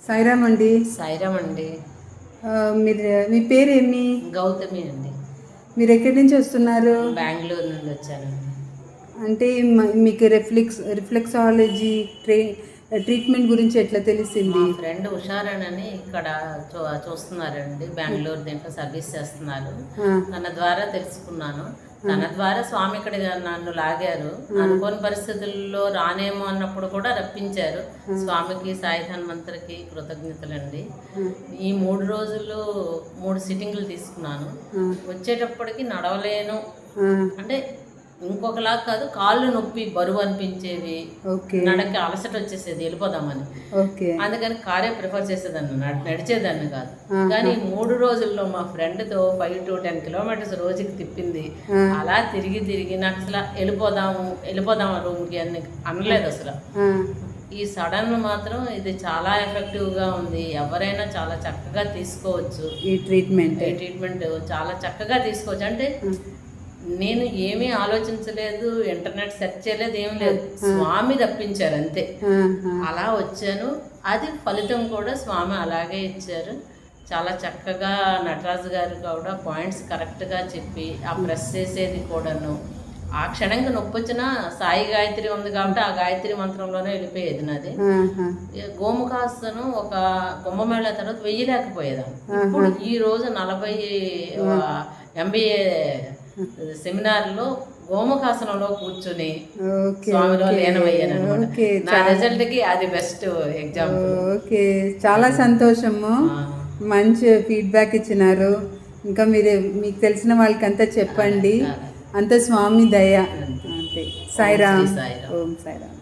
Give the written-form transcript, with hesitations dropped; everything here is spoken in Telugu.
సాయిరామ్ అండి. సాయిరామ్ అండి. మీరు మీ పేరేమి? గౌతమి అండి. మీరు ఎక్కడి నుంచి వస్తున్నారు? బెంగళూరు నుండి వచ్చానండి. అంటే మీకు రిఫ్లెక్సాలజీ ట్రీట్మెంట్ గురించి ఎట్లా తెలిసింది? మా ఫ్రెండ్ ఉషారాణి ఇక్కడ చూస్తున్నారండి, బెంగళూరు దీంట్లో సర్వీస్ చేస్తున్నారు. తన ద్వారా తెలుసుకున్నాను. తన ద్వారా స్వామి ఇక్కడ నన్ను లాగారు. అనుకోని పరిస్థితుల్లో రానేమో అన్నప్పుడు కూడా రప్పించారు. స్వామికి, సాయి హనుమంతుడికి కృతజ్ఞతలండి. ఈ 3 రోజులు 3 సిట్టింగ్లు తీసుకున్నాను. వచ్చేటప్పటికి నడవలేను, అంటే ఇంకొకలా కాదు, కాళ్ళు నొప్పి, బరువు అనిపించేవి, నడక అలసట వచ్చేసేది, వెళ్ళిపోదామని. అందుకని కారే ప్రిఫర్ చేసేదాన్ని, నడిచేదాన్ని కాదు. కానీ 3 రోజుల్లో మా ఫ్రెండ్తో 5 to 10 కిలోమీటర్స్ రోజుకి తిప్పింది. అలా తిరిగి తిరిగి నాకు అసలు వెళ్ళిపోదాం రూమ్కి అని అనలేదు అసలు. ఈ సడన్ మాత్రం ఇది చాలా ఎఫెక్టివ్గా ఉంది. ఎవరైనా చాలా చక్కగా తీసుకోవచ్చు. ఈ ట్రీట్మెంట్ చాలా చక్కగా తీసుకోవచ్చు. అంటే నేను ఏమీ ఆలోచించలేదు, ఇంటర్నెట్ సెర్చ్ చేయలేదు, ఏం లేదు, స్వామి రప్పించారు అంతే. అలా వచ్చాను. అది ఫలితం కూడా స్వామి అలాగే ఇచ్చారు. చాలా చక్కగా నటరాజు గారు కూడా పాయింట్స్ కరెక్ట్గా చెప్పి, ఆ ప్రెస్ చేసేది కూడాను, ఆ క్షణంగా నొప్పి వచ్చినా సాయి గాయత్రి ఉంది కాబట్టి ఆ గాయత్రి మంత్రంలోనే వెళ్ళిపోయేది నాది. గోముఖాసనం ఒక కుంభమేళ తర్వాత వెయ్యలేకపోయేదాన్ని. ఇప్పుడు ఈ రోజు 40 MBA సెమినార్లో గోముఖాసనంలో కూర్చుని స్వామిలో లీనమయ్యాను అనమాట. నా రిజల్ట్కి అది బెస్ట్ ఎగ్జాంపుల్. ఓకే, చాలా సంతోషము. మంచి ఫీడ్బ్యాక్ ఇచ్చినారు. ఇంకా మీకు తెలిసిన వాళ్ళకంతా చెప్పండి. అంత స్వామి దయ. అంతే. సాయిరామ్. ఓం సాయిరామ్.